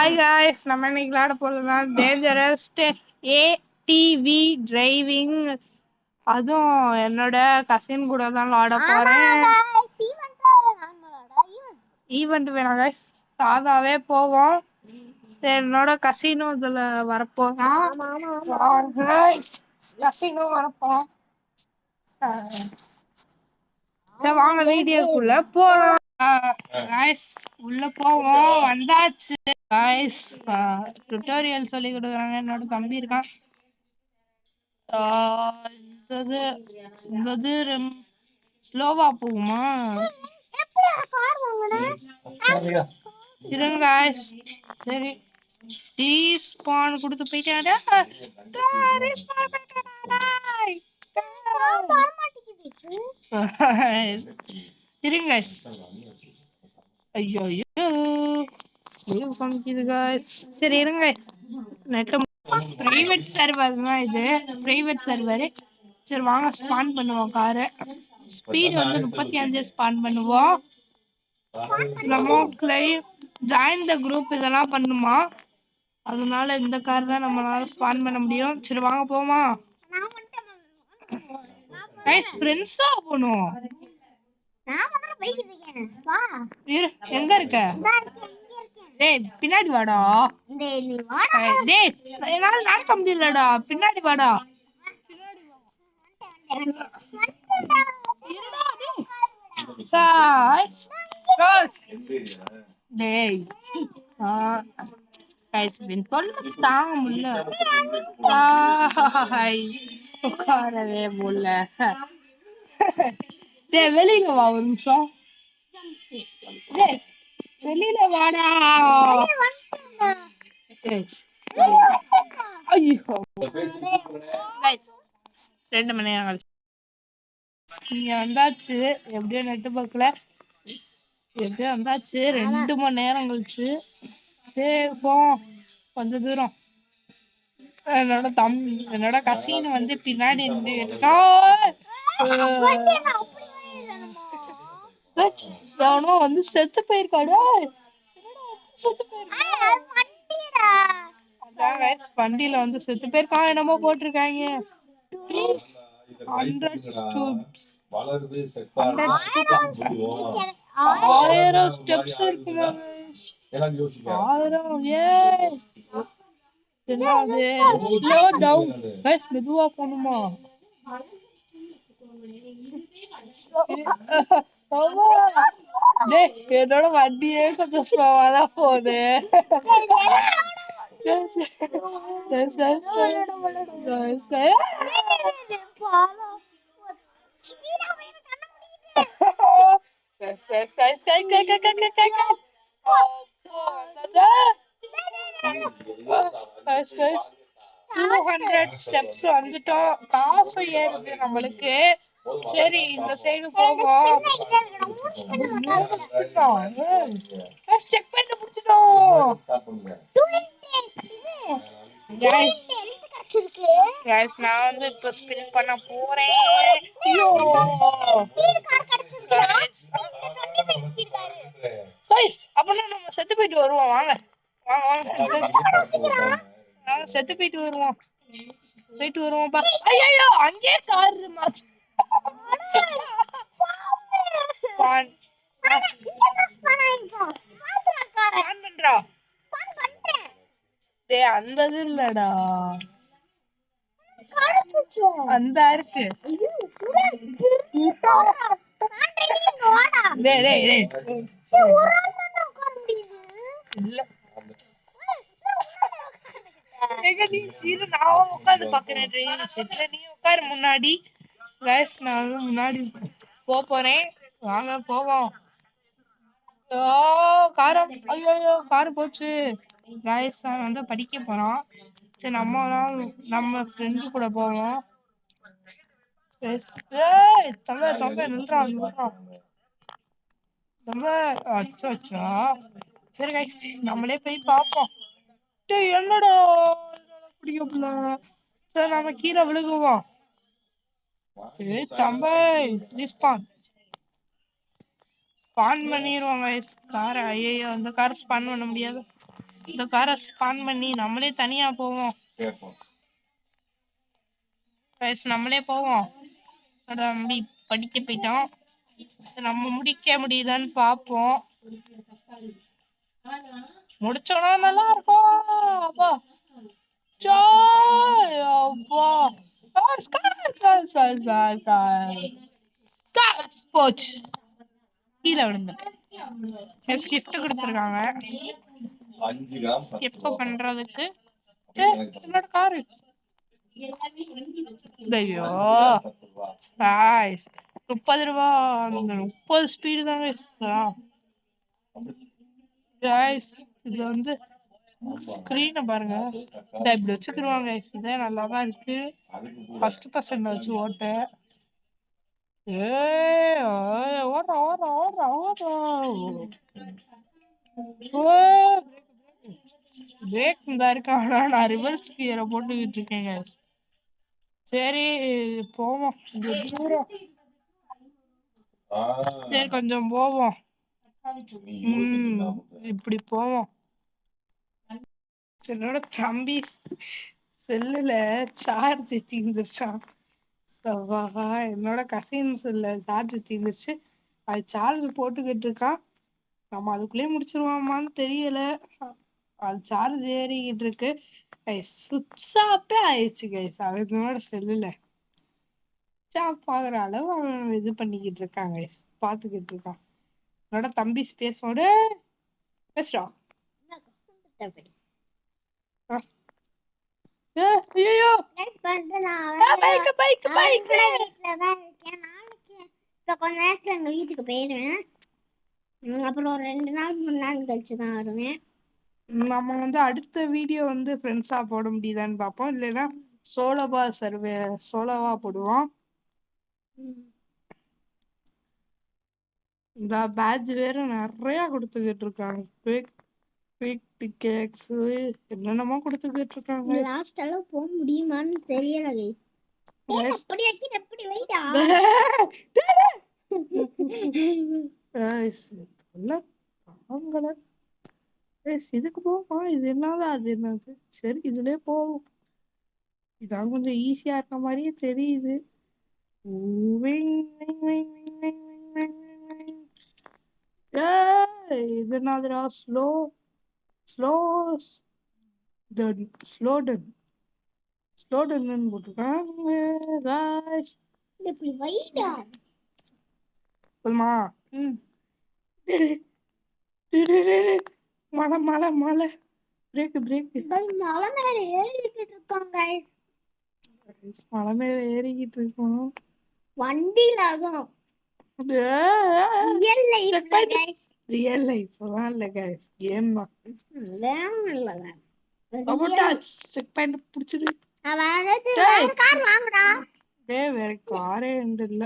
Hi guys, நம்ம இன்னைக்கு விளையாட போறதுதான் டேஞ்சரஸ் ஏடிவி டிரைவிங். அதுவும் என்னோட கசின் கூட தான் விளையாட போறேன். ஈவெண்ட் வேணாம் காய்ஸ், சாதாவே போவோம். என்னோட கசினும் இதுல வரப்போறான். கசினும் வரப்போம். சரி வாங்க வீடியோக்குள்ள போலாம். காய்ஸ் உள்ள போவோம். வந்தாச்சு காய்ஸ். டுட்டோரியல் சொல்லி கொடுக்குறாங்க. என்னோட தம்பி இருக்கான். இந்த ஸ்லோவா போகுமா? இருங்க காய்ஸ். சரி டீஸ்பான் கொடுத்து போயிட்டாடா. இருங்க ஐயோ காமிக்குது காய்ஸ். சரி இருங்க நெட் பிரைவேட் சர்வர் தான் இது. Private server. சரி வாங்க ஸ்பான் பண்ணுவோம் காரை. ஸ்பீட் வந்து 35 ஸ்பான் பண்ணுவோம். ஜாயின் த குரூப் இதெல்லாம் பண்ணுமா, அதனால இந்த கார் தான் நம்மளால ஸ்பான் பண்ண முடியும். சரி வாங்க போமா. கைஸ் ஃப்ரெண்ட்ஸ் தான் போணும். எங்க இருக்க? டேய் பின்னாடி வாடா. டேய் என்னால நடக்க முடியலடா. பின்னாடி வாடா. டேய் தாங்க முடியல. உட்காரவே முடியல. டேய் வெளியில வா ஒரு நிமிஷம். வெளியில வாடா. ஐயோ 2 மணி நேரம் கழிச்சு இங்க வந்தாச்சு. எப்படியோ நெட்டு பக்கல எப்படியோ வந்தாச்சு 2 மணி நேரம் கழிச்சு. சரி போவோம் கொஞ்ச தூரம். என்னோட கசின் வந்து பின்னாடி எவனோ வந்து செத்து போயிருக்காடா. வண்டியில வந்து செத்து போயிருக்கான். என்னமோ போட்டிருக்காங்க 100 ஸ்டெப்ஸ். 1000 ஸ்டெப்ஸ் இருக்குமா? 1000. என்னது ஸ்லோ டவுன் गाइस, மெதுவா போணுமா? டேய் என்னோட வண்டியே கொஞ்சம் ஸ்லோவா தான் போகுது. guys 200 ஸ்டெப்ஸ் வந்துட்டோம். காசு ஏறுது நம்மளுக்கு. சரி இந்த சைடு போவோம். செக் பண்ணி முடிச்சிட்டோம். गाइस நான் வந்து இப்ப ஸ்பின் பண்ண போறேன். ஐயோ गाइस அப்பனா நம்ம செத்து போயிட்டு வருவோம். வாங்க வாங்க செத்து போயிட்டு வருவோம். பா. ஐயோ அங்கே கார் மாத்து. அந்த இல்லடா அந்த இருக்கு. நான் உட்காந்து பாக்குறேன். நீ உட்காரு முன்னாடி. நான் முன்னாடி போறேன். வாங்க போவோம். காரம் ஐயோ காரு போச்சு. காய்ஸ் வந்து படிக்க போறோம். சரி நம்ம ஃப்ரெண்டு கூட போவோம். சரி கைஸ் நம்மளே போய் பார்ப்போம். என்னடா பிடிக்கல. சரி நம்ம கீழே விழுகுவோம். ஸ்பான் பண்ணிடுவோம் கைஸ் காரை. ஐயோ அந்த காரை ஸ்பான் பண்ண முடியாது. இந்த காரை ஸ்பான் பண்ணி நம்மளே தனியா போவோம். நம்மளே போவோம். தம்பி படிக்க போயிட்டோம். நம்ம முடிக்க முடியுதான்னு பார்ப்போம். முடிச்சோன்னா நல்லா இருக்கும். அப்பா போச்சு, கீழே விழுந்துட்டேன். கிஃப்ட் கொடுத்துருக்காங்க எப்ப பண்றதுக்கு. என்னோட காரு. ஐயோ 30 ரூபா. 30 ஸ்பீடு தான் இது வந்து ஸ்க்ரீனை பாருங்க. இப்படி வச்சுக்கிடுவாங்க. இதே நல்லாதான் இருக்கு. ஃபர்ஸ்ட் பர்சன்ட் வச்சு ஓட்ட. ஓடுறா ஓடுறா ஓடுறா ஓடுறா. பிரேக் இந்த இருக்கு. ஆனா நான் ரிவர்ஸ் கியரை போட்டுக்கிட்டு இருக்கேங்க. சரி போவோம். சரி கொஞ்சம் போவோம். இப்படி போவோம். என்னோட தம்பி செல்லுல சார்ஜ் தீர்ந்துருச்சான். என்னோட கசின் செல்ல சார்ஜ் தீர்ந்துருச்சு. அது சார்ஜ் போட்டுக்கிட்டு இருக்கான். நம்ம அதுக்குள்ளேயே முடிச்சிருவோமான்னு தெரியல. அது சார்ஜ் ஏறிக்கிட்டு இருக்கு. சுவிட்ச் ஆஃபே ஆயிடுச்சு கைஸ் அவனோட செல்லுல. பாக்குற அளவு அவன் இது பண்ணிக்கிட்டு இருக்காங்க, பாத்துக்கிட்டு இருக்கான். என்னோட தம்பி பேசோட பேசுறா. கொஞ்ச நேரத்துல எங்க வீட்டுக்கு போயிடுவேன். அப்புறம் 2 நாள் 3 நாள் கழிச்சுதான் வருவேன். நம்ம வந்து அடுத்த வீடியோ வந்து ஃப்ரெண்ட்ஸா போட முடியுதான்னு பார்ப்போம். இல்லைன்னா சோலோவா போடுவோம். இந்த பேட்ச் வேற நிறைய கொடுத்துக்கிட்டு இருக்காங்க. என்னென்னமோ கொடுத்துக்கிட்டு இருக்காங்க. லாஸ்ட் அளவு போக முடியுமான்னு தெரியல. இதுக்கு போவோம். இது என்னது அது என்னது. சரி இதுலயே போவோம். இதான் கொஞ்சம் ஈஸியா இருக்க மாதிரியே தெரியுது. இது என்னதுடா ஸ்லோடன் போட்டுருக்காங்க. போதுமா? மலை மலை மலை பிரேக் மலை மேல ஏறிக்கிட்டு இருக்காங்க. மலை மேல ஏறிக்கிட்டு இருக்கோம் வண்டியில. ரியல் லைஃப்லாம் இல்ல கைஸ், கேம் தான். செக் பாயிண்ட் புடிச்சிரு. வேற காரே இல்ல.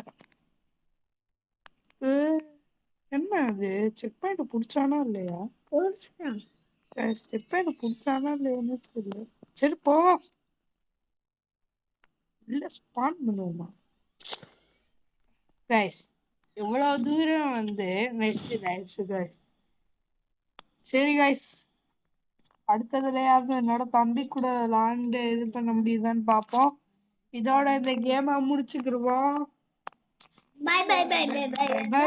என்ன அது செக் பாயிண்ட் புடிச்சானா இல்லையா? செக் பாயிண்ட் புடிச்சானா இல்லையான்னு தெரியல. சரி போவோம். இல்ல ஸ்பான் பண்ணுவோமா கைஸ்? எவ்வளவு தூரம் வந்து கைஸ். சரி கைஸ், அடுத்ததுலயாவது என்னோட தம்பி கூட விளாண்டு இது பண்ண முடியுதான்னு பார்ப்போம். இதோட இந்த கேமை முடிச்சுக்கிருவோம். Bye bye bye bye bye by.